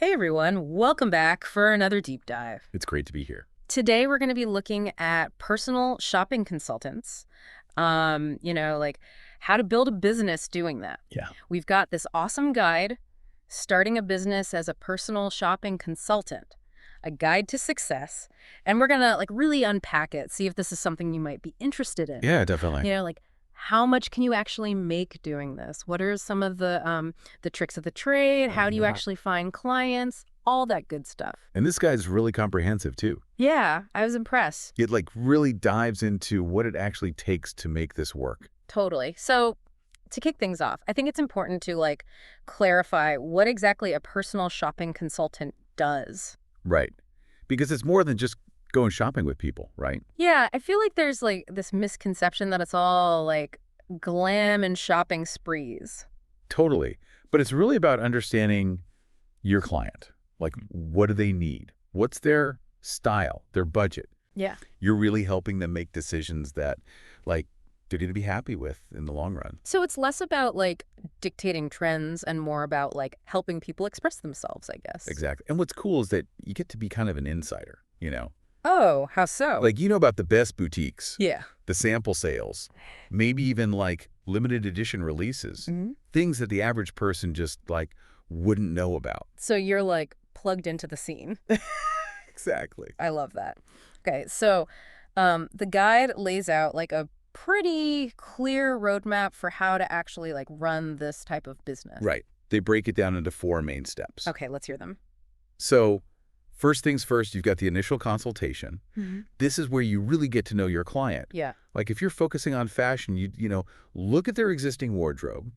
Hey everyone, welcome back for another deep dive. It's great to be here. Today we're going to be looking at personal shopping consultants. Like how to build a business doing that. Yeah. We've got this awesome guide, Starting a Business as a Personal Shopping Consultant, a guide to success, and we're going to really unpack it, see if this is something you might be interested in. Yeah, definitely. How much can you actually make doing this? What are some of the tricks of the trade? How do you actually find clients? All that good stuff. And this guy's really comprehensive too. Yeah, I was impressed. It really dives into what it actually takes to make this work. Totally. So to kick things off, I think it's important to clarify what exactly a personal shopping consultant does. Right. Because it's more than just going shopping with people, right? Yeah, I feel like there's this misconception that it's all glam and shopping sprees. Totally. But it's really about understanding your client. What do they need? What's their style, their budget? Yeah. You're really helping them make decisions that, they're going to be happy with in the long run. So it's less about dictating trends and more about helping people express themselves, I guess. Exactly. And what's cool is that you get to be kind of an insider, you know? Oh, how so? You know about the best boutiques. Yeah. The sample sales, maybe even limited edition releases, things that the average person just wouldn't know about. So you're plugged into the scene. Exactly. I love that. Okay, so the guide lays out a pretty clear roadmap for how to actually run this type of business. Right. They break it down into 4 main steps. Okay, let's hear them. So first things first, you've got the initial consultation. This is where you really get to know your client. Yeah. If you're focusing on fashion, you look at their existing wardrobe,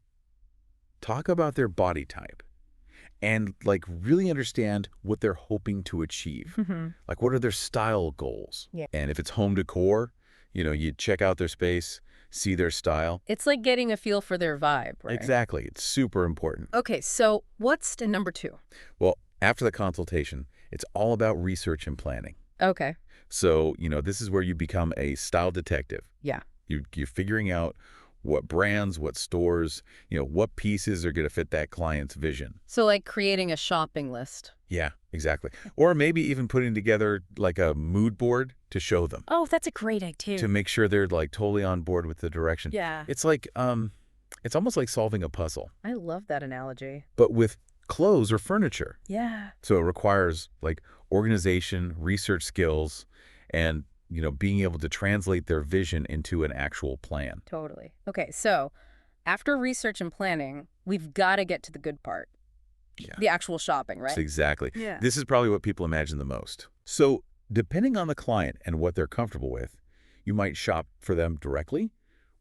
talk about their body type, and really understand what they're hoping to achieve. What are their style goals? Yeah. And if it's home decor, you check out their space, see their style. It's like getting a feel for their vibe, right? Exactly. It's super important. Okay, so what's number 2? Well, after the consultation, it's all about research and planning. Okay. So, this is where you become a style detective. Yeah. You're figuring out what brands, what stores, what pieces are going to fit that client's vision. So creating a shopping list. Yeah, exactly. Or maybe even putting together a mood board to show them. Oh, that's a great idea. To make sure they're totally on board with the direction. Yeah. It's it's almost like solving a puzzle, I love that analogy. but with clothes or furniture. Yeah. So it requires organization, research skills, and being able to translate their vision into an actual plan. Totally. Okay, so after research and planning, we've got to get to the good part. Yeah. The actual shopping, right? Exactly. Yeah. This is probably what people imagine the most. So depending on the client and what they're comfortable with, you might shop for them directly,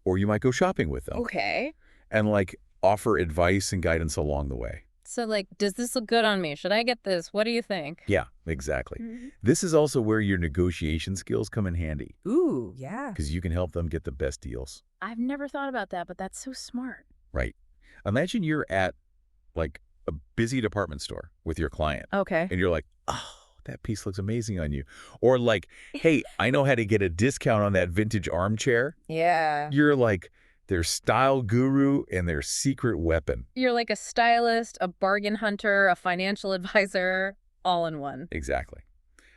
or you might go shopping with them. Okay. And offer advice and guidance along the way. So does this look good on me? Should I get this? What do you think? Yeah, exactly. This is also where your negotiation skills come in handy, Ooh, yeah. because you can help them get the best deals. I've never thought about that, but that's so smart. Right. Imagine you're at a busy department store with your client. Okay. And you're like, oh, that piece looks amazing on you. Or hey, I know how to get a discount on that vintage armchair. Yeah. You're their style guru and their secret weapon. You're like a stylist, a bargain hunter, a financial advisor, all in one. Exactly.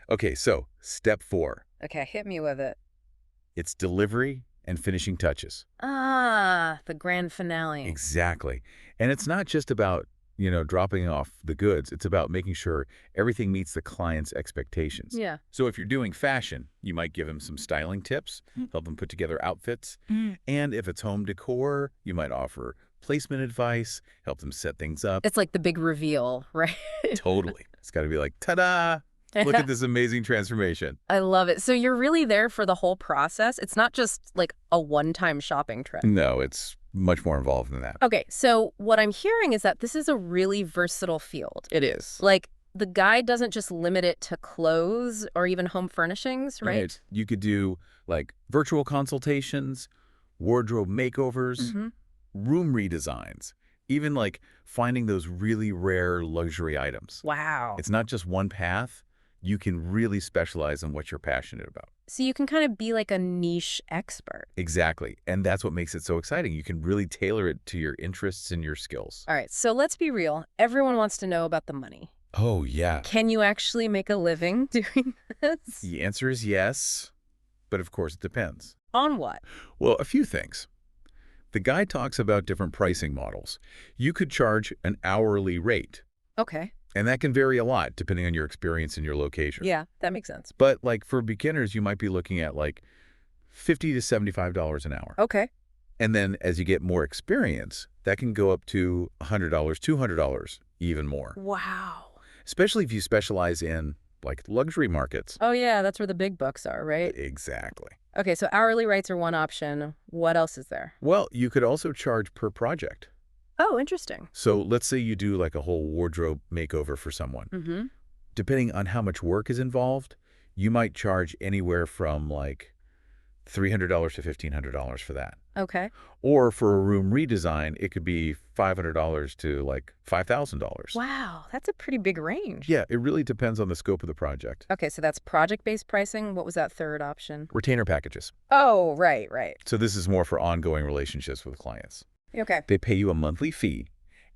Okay, so step 4. Okay, hit me with it. It's delivery and finishing touches. Ah, the grand finale. Exactly. And it's not just about dropping off the goods. It's about making sure everything meets the client's expectations. Yeah. So if you're doing fashion, you might give them some styling tips, help them put together outfits. And if it's home decor, you might offer placement advice, help them set things up. It's like the big reveal, right? Totally. It's got to be ta-da! Look at this amazing transformation. I love it. So you're really there for the whole process. It's not just a one-time shopping trip. No, it's much more involved than that. Okay, so what I'm hearing is that this is a really versatile field. It is. The guide doesn't just limit it to clothes or even home furnishings, right? You could do virtual consultations, wardrobe makeovers, room redesigns, even finding those really rare luxury items. Wow. It's not just one path. You can really specialize in what you're passionate about. So you can kind of be like a niche expert. Exactly. And that's what makes it so exciting. You can really tailor it to your interests and your skills. All right, so let's be real. Everyone wants to know about the money. Oh, yeah. Can you actually make a living doing this? The answer is yes, but of course it depends. On what? Well, a few things. The guide talks about different pricing models. You could charge an hourly rate, Okay. and that can vary a lot depending on your experience and your location. Yeah, that makes sense. But like for beginners, you might be looking at like $50 to $75 an hour. Okay. And then as you get more experience, that can go up to $100, $200, even more. Wow. Especially if you specialize in like luxury markets. Oh, yeah, that's where the big bucks are, right? Exactly. Okay, so hourly rates are one option. What else is there? Well, you could also charge per project. Oh, interesting. So let's say you do like a whole wardrobe makeover for someone. Mm-hmm. Depending on how much work is involved, you might charge anywhere from like $300 to $1,500 for that. Okay. Or for a room redesign, it could be $500 to like $5,000. Wow, that's a pretty big range. Yeah, it really depends on the scope of the project. Okay, so that's project-based pricing. What was that third option? Retainer packages. Oh, right, right. So this is more for ongoing relationships with clients. Okay. They pay you a monthly fee,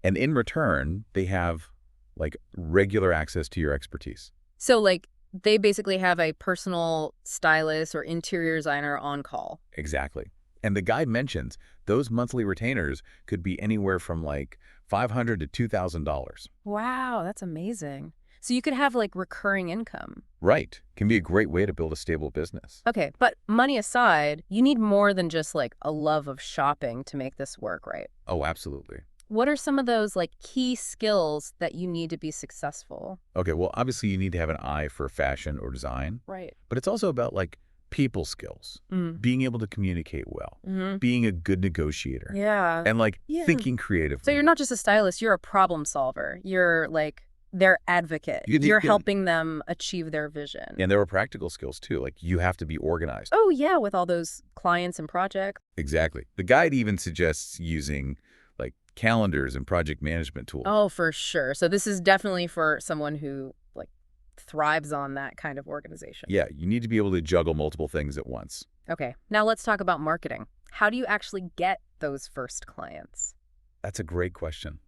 and in return, they have like regular access to your expertise. So, like, they basically have a personal stylist or interior designer on call. Exactly. And the guide mentions those monthly retainers could be anywhere from like $500 to $2,000. Wow, that's amazing. So you could have, like, recurring income. Right. Can be a great way to build a stable business. Okay, but money aside, you need more than just, like, a love of shopping to make this work, right? Oh, absolutely. What are some of those, like, key skills that you need to be successful? Okay, well, obviously you need to have an eye for fashion or design, Right. but it's also about like people skills, Mm. being able to communicate well, Mm-hmm. being a good negotiator, Yeah. and like Yeah. thinking creatively. So you're not just a stylist, you're a problem solver. You're, like, their advocate. You're helping them achieve their vision. And there are practical skills too, like you have to be organized. Oh, yeah, with all those clients and projects. Exactly. The guide even suggests using like calendars and project management tools. Oh, for sure. So this is definitely for someone who, like, thrives on that kind of organization. Yeah, you need to be able to juggle multiple things at once. Okay, now let's talk about marketing. How do you actually get those first clients? That's a great question.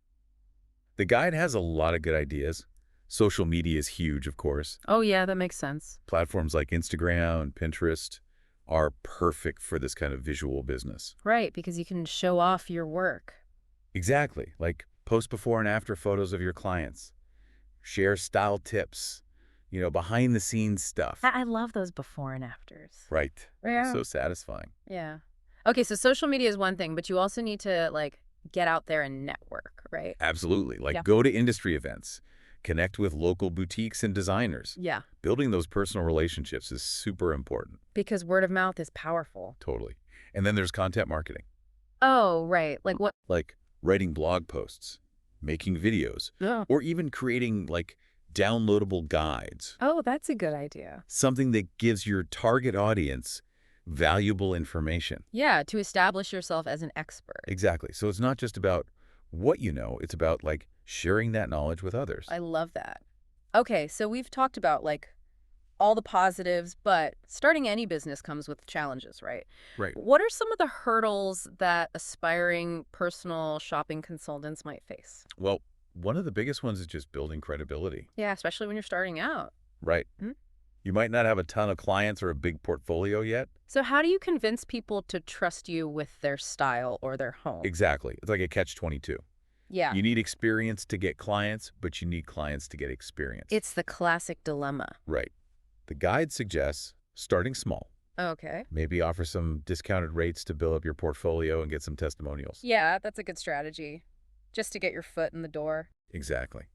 The guide has a lot of good ideas. Social media is huge, of course. Oh, yeah, that makes sense. Platforms like Instagram and Pinterest are perfect for this kind of visual business. Right, because you can show off your work. Exactly. Like post before and after photos of your clients. Share style tips, behind the scenes stuff. I love those before and afters. Right. Yeah. So satisfying. Yeah. Okay, so social media is one thing, but you also need to, like, get out there and network, right? Absolutely. Like Yeah. go to industry events, connect with local boutiques and designers. Yeah, Building those personal relationships is super important. because word of mouth is powerful. Totally. And then there's content marketing, Oh, right. Like what? like writing blog posts, making videos, Oh. or even creating like downloadable guides. Oh, that's a good idea. Something that gives your target audience valuable information. Yeah, to establish yourself as an expert. Exactly. So it's not just about what you know, it's about like sharing that knowledge with others. I love that. Okay, so we've talked about, like, all the positives, but starting any business comes with challenges, right? Right. What are some of the hurdles that aspiring personal shopping consultants might face? Well, one of the biggest ones is just building credibility. Yeah, especially when you're starting out. Right. Mhm. You might not have a ton of clients or a big portfolio yet. So how do you convince people to trust you with their style or their home? Exactly. It's like a catch-22. Yeah, You need experience to get clients, but you need clients to get experience. it's the classic dilemma. Right. The guide suggests starting small. Okay. Maybe offer some discounted rates to build up your portfolio and get some testimonials. Yeah, that's a good strategy. Just to get your foot in the door. Exactly.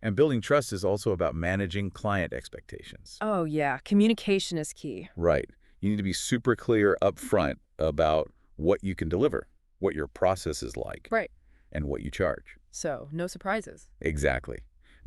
And building trust is also about managing client expectations. Oh, yeah. Communication is key. Right. You need to be super clear up front about what you can deliver, what your process is like, Right. and what you charge. So, no surprises. Exactly.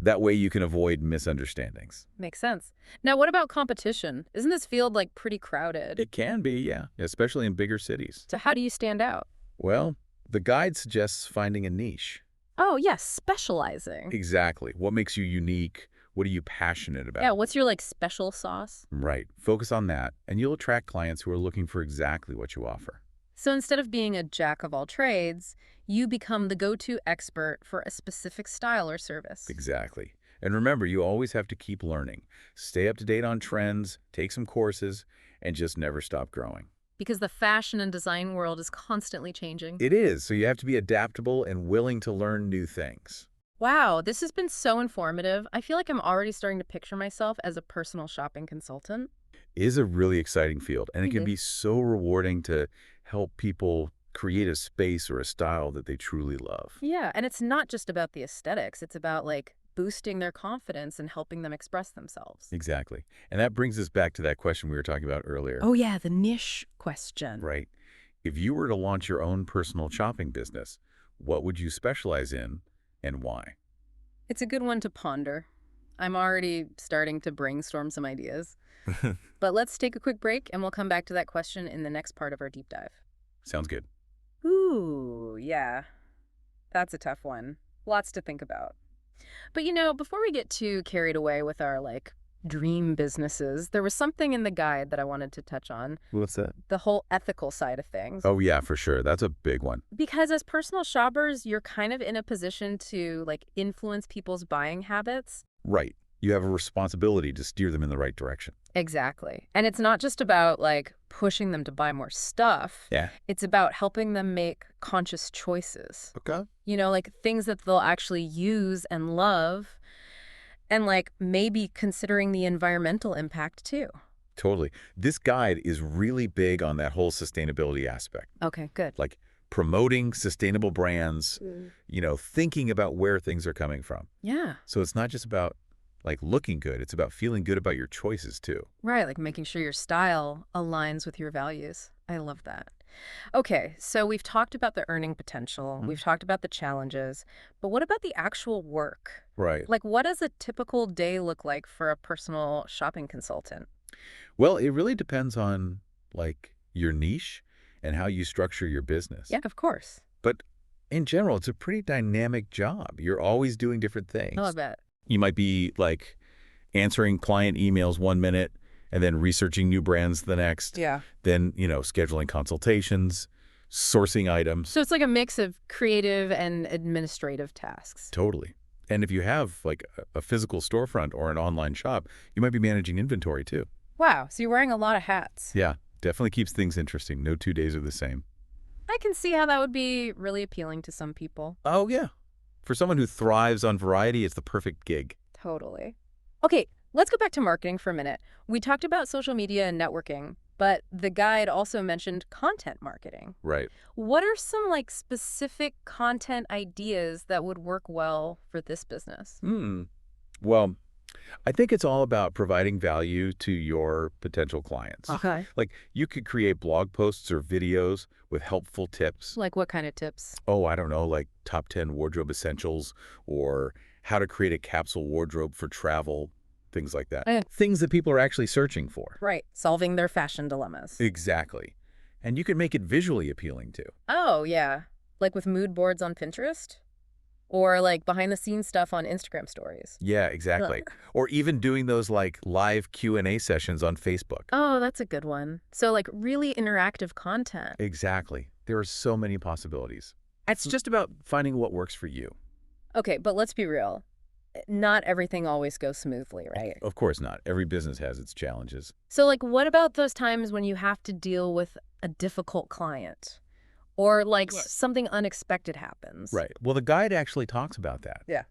That way you can avoid misunderstandings. Makes sense. Now, what about competition? Isn't this field, like, pretty crowded? It can be, yeah, especially in bigger cities. So how do you stand out? Well, the guide suggests finding a niche. Oh, yes, specializing. Exactly. What makes you unique? What are you passionate about? Yeah, what's your, like, special sauce? Right. Focus on that, and you'll attract clients who are looking for exactly what you offer. So instead of being a jack of all trades, you become the go-to expert for a specific style or service. Exactly. And remember, you always have to keep learning. Stay up to date on trends, take some courses, and just never stop growing. Because the fashion and design world is constantly changing. It is, so you have to be adaptable and willing to learn new things. Wow, this has been so informative. I feel like I'm already starting to picture myself as a personal shopping consultant. It is a really exciting field, and it can Really? be so rewarding to help people create a space or a style that they truly love. Yeah, and it's not just about the aesthetics. It's about like boosting their confidence and helping them express themselves. Exactly. And that brings us back to that question we were talking about earlier, Oh yeah, the niche question. right? If you were to launch your own personal shopping business, what would you specialize in and why? It's a good one to ponder. I'm already starting to brainstorm some ideas. But let's take a quick break and we'll come back to that question in the next part of our deep dive. Sounds good. Ooh, yeah. That's a tough one. Lots to think about. But before we get too carried away with our dream businesses, there was something in the guide that I wanted to touch on, What's that? the whole ethical side of things. Oh, yeah, for sure. That's a big one. Because as personal shoppers, you're kind of in a position to influence people's buying habits. Right. You have a responsibility to steer them in the right direction. Exactly. And it's not just about pushing them to buy more stuff. Yeah. It's about helping them make conscious choices. Okay. Things that they'll actually use and love, and maybe considering the environmental impact too. Totally. This guide is really big on that whole sustainability aspect, Okay, good. like promoting sustainable brands, Mm. thinking about where things are coming from. Yeah. So it's not just about looking good. It's about feeling good about your choices too. Right, making sure your style aligns with your values. I love that. Okay, so we've talked about the earning potential. We've talked about the challenges. But what about the actual work? Right. What does a typical day look like for a personal shopping consultant? Well, it really depends on your niche and how you structure your business. Yeah, of course. But in general, it's a pretty dynamic job. You're always doing different things. Oh, I bet. You might be answering client emails 1 minute and then researching new brands the next. Yeah. Then, scheduling consultations, sourcing items. So it's like a mix of creative and administrative tasks. Totally. And if you have a physical storefront or an online shop, you might be managing inventory too. Wow, so you're wearing a lot of hats. Yeah, definitely keeps things interesting. No 2 days are the same. I can see how that would be really appealing to some people. Oh, yeah. For someone who thrives on variety, it's the perfect gig. Totally. Okay, let's go back to marketing for a minute. We talked about social media and networking, but the guide also mentioned content marketing. Right. What are some specific content ideas that would work well for this business? Well, I think it's all about providing value to your potential clients. Okay. You could create blog posts or videos with helpful tips. Like what kind of tips? Oh, I don't know, top 10 wardrobe essentials or how to create a capsule wardrobe for travel, things like that. Things that people are actually searching for. Right, solving their fashion dilemmas. Exactly. And you can make it visually appealing too. Oh, yeah. Like with mood boards on Pinterest? Or behind-the-scenes stuff on Instagram stories? Yeah, exactly. Or even doing those live Q&A sessions on Facebook. Oh, that's a good one. So really interactive content. Exactly. There are so many possibilities. It's just about finding what works for you. Okay, but let's be real. Not everything always goes smoothly, right? Of course not. Every business has its challenges. So what about those times when you have to deal with a difficult client? Or something unexpected happens? Right. Well, the guide actually talks about that. Yeah.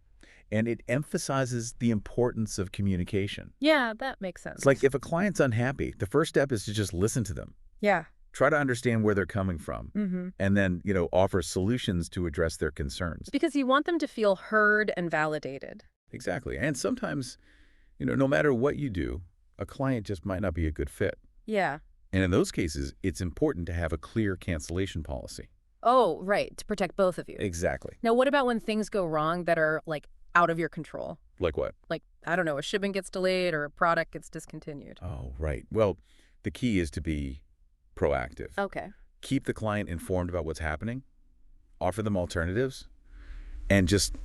And it emphasizes the importance of communication. Yeah, that makes sense. It's if a client's unhappy, the first step is to just listen to them. Yeah. Try to understand where they're coming from. And then, offer solutions to address their concerns. Because you want them to feel heard and validated. Exactly. And sometimes, no matter what you do, a client just might not be a good fit. Yeah. And in those cases, it's important to have a clear cancellation policy. Oh, right, to protect both of you. Exactly. Now, what about when things go wrong that are out of your control? Like what? I don't know, a shipment gets delayed or a product gets discontinued. Oh, right. Well, the key is to be proactive. Okay. Keep the client informed about what's happening, offer them alternatives, and just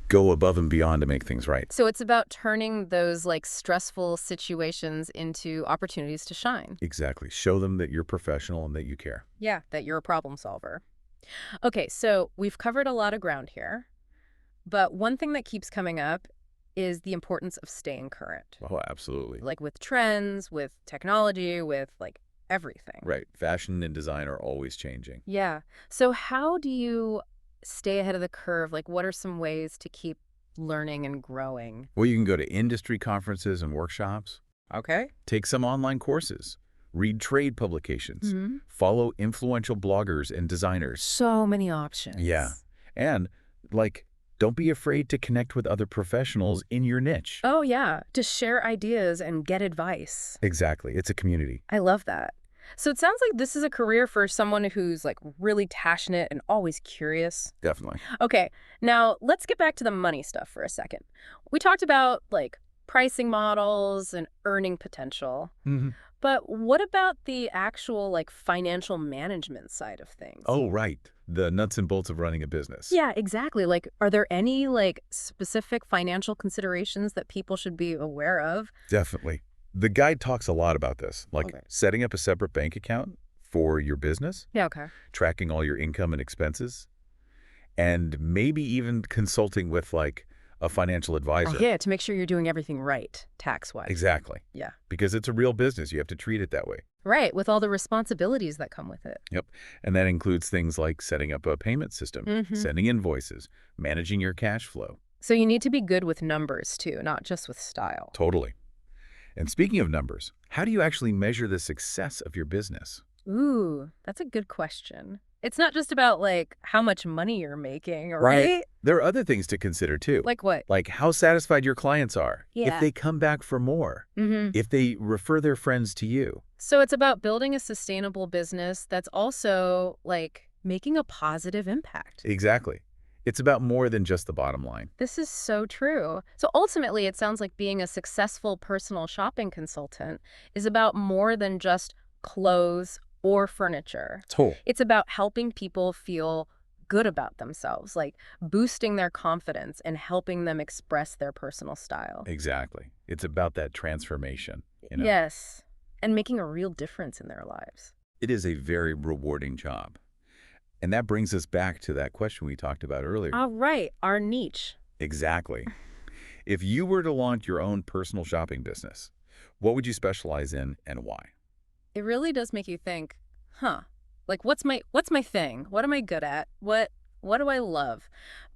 go above and beyond to make things right. So it's about turning those stressful situations into opportunities to shine. Exactly. Show them that you're professional and that you care. Yeah, that you're a problem solver. Okay, so we've covered a lot of ground here, but one thing that keeps coming up is the importance of staying current, Oh, absolutely. like with trends, with technology, with like everything. Right. Fashion and design are always changing. Yeah. So how do you stay ahead of the curve? Like, what are some ways to keep learning and growing? Well, you can go to industry conferences and workshops, Okay. take some online courses, read trade publications, Hmm. follow influential bloggers and designers. So many Yeah. options. And, like, don't be afraid to connect with other professionals in your niche. Oh, yeah. To share ideas and get advice. Exactly. It's a community. I love that. So it sounds like this is a career for someone who's like really passionate and always curious. Definitely. Okay, now let's get back to the money stuff for a second. We talked about like pricing models and earning potential, Hmm. but what about the actual like financial management side of things? Oh, right. The nuts and bolts of running a business. Yeah, exactly. Like, are there any like specific financial considerations that people should be aware of? Definitely. The guide talks a lot about this, like Okay. setting up a separate bank account for your business, Yeah, okay. tracking all your income and expenses, and maybe even consulting with like a financial advisor. Yeah, to make sure you're doing everything right, tax-wise. Exactly. Yeah. Because it's a real business. You have to treat it that way. Right, with all the responsibilities that come with it. Yep. And that includes things like setting up a payment system, Hmm. sending invoices, managing your cash flow. So you need to be good with numbers too, not just with style. Totally. And speaking of numbers, how do you actually measure the success of your business? Ooh, that's a good question. It's not just about like how much money you're making, Right. right? There are other things to consider too, Like what? like how satisfied your clients are, if Yeah. they come back for more, Hmm. if they refer their friends to you. So it's about building a sustainable business that's also like making a positive impact. Exactly. It's about more than just the bottom line. This is so true. So ultimately, it sounds like being a successful personal shopping consultant is about more than just clothes or furniture. Total. It's about helping people feel good about themselves, like boosting their confidence and helping them express their personal style. Exactly. It's about that transformation. Yes, and making a real difference in their lives. It is a very rewarding job. And that brings us back to that question we talked about earlier. All right, our niche. Exactly. If you were to launch your own personal shopping business, what would you specialize in and why? It really does make you think, huh? Like what's my thing? What am I good at? What do I love?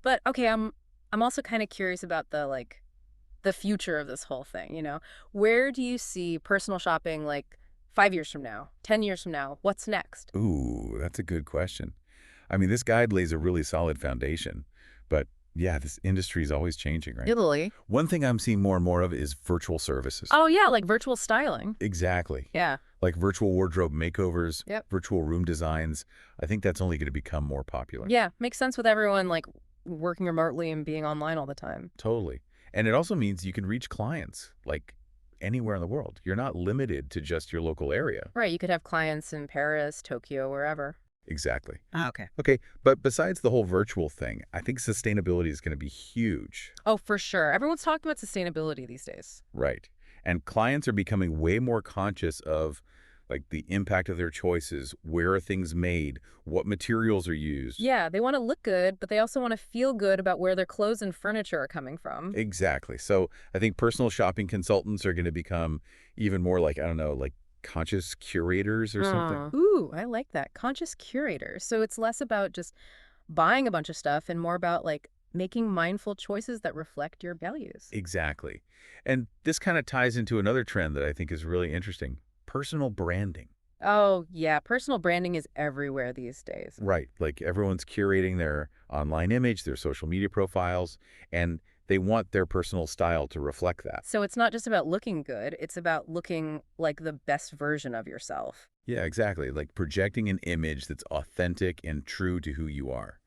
But okay, I'm also kind of curious about the future of this whole thing, you know? Where do you see personal shopping like 5 years from now, 10 years from now? What's next? Ooh, that's a good question. I mean, this guide lays a really solid foundation, but yeah, this industry is always changing, right? Italy. One thing I'm seeing more and more of is virtual services. Oh yeah, like virtual styling. Exactly. Yeah. Like virtual wardrobe makeovers, Yep. virtual room designs. I think that's only going to become more popular. Yeah, makes sense with everyone like working remotely and being online all the time. Totally. And it also means you can reach clients like anywhere in the world. You're not limited to just your local area. Right, you could have clients in Paris, Tokyo, wherever. Exactly. Ah, okay. Okay, but besides the whole virtual thing, I think sustainability is going to be huge. Oh, for sure. Everyone's talking about sustainability these days. Right. And clients are becoming way more conscious of like the impact of their choices, where are things made, what materials are used. Yeah, they want to look good, but they also want to feel good about where their clothes and furniture are coming from. Exactly. So I think personal shopping consultants are going to become even more like, I don't know, like conscious curators or something. Ooh, I like that. Conscious curator. So it's less about just buying a bunch of stuff and more about like making mindful choices that reflect your values. Exactly. And this kind of ties into another trend that I think is really interesting, personal branding. Oh, yeah. Personal branding is everywhere these days. Right. Like everyone's curating their online image, their social media profiles, and they want their personal style to reflect that. So it's not just about looking good, it's about looking like the best version of yourself. Yeah, exactly. Like projecting an image that's authentic and true to who you are.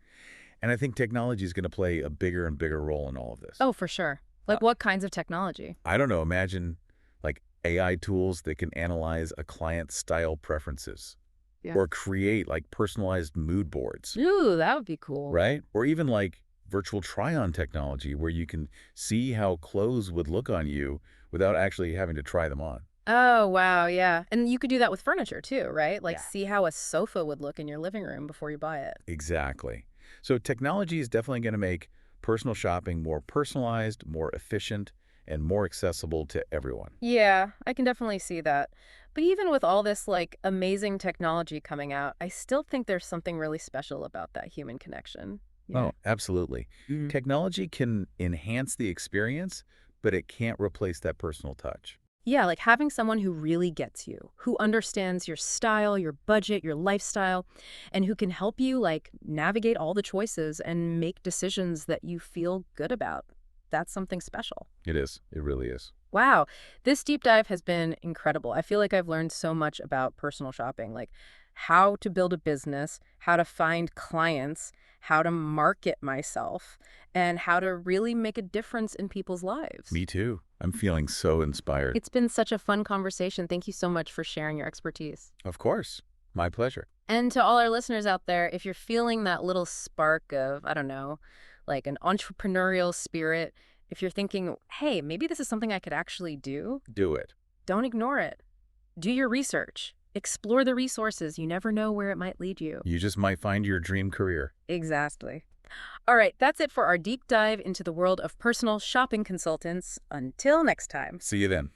And I think technology is going to play a bigger and bigger role in all of this. Oh, for sure. Like what kinds of technology? I don't know. Imagine like AI tools that can analyze a client's style preferences Yeah. or create like personalized mood boards, Ooh, that would be cool. right? Or even like virtual try-on technology where you can see how clothes would look on you without actually having to try them on. Oh, wow, yeah. And you could do that with furniture too, right? Like Yeah. see how a sofa would look in your living room before you buy it. Exactly. So technology is definitely going to make personal shopping more personalized, more efficient, and more accessible to everyone. Yeah, I can definitely see that. But even with all this like amazing technology coming out, I still think there's something really special about that human connection. You Oh, know? absolutely. Mhm. Technology can enhance the experience, but it can't replace that personal touch. Yeah, like having someone who really gets you, who understands your style, your budget, your lifestyle, and who can help you like navigate all the choices and make decisions that you feel good about. That's something special. It is. It really is. Wow, this deep dive has been incredible. I feel like I've learned so much about personal shopping, like how to build a business, how to find clients, how to market myself, and how to really make a difference in people's lives. Me too. I'm feeling so inspired. It's been such a fun conversation. Thank you so much for sharing your expertise. Of course. My pleasure. And to all our listeners out there, if you're feeling that little spark of, I don't know, like an entrepreneurial spirit, if you're thinking, hey, maybe this is something I could actually do, Do it. don't ignore it. Do your research. Explore the resources. You never know where it might lead you. You just might find your dream career. Exactly. All right, that's it for our deep dive into the world of personal shopping consultants. Until next time. See you then.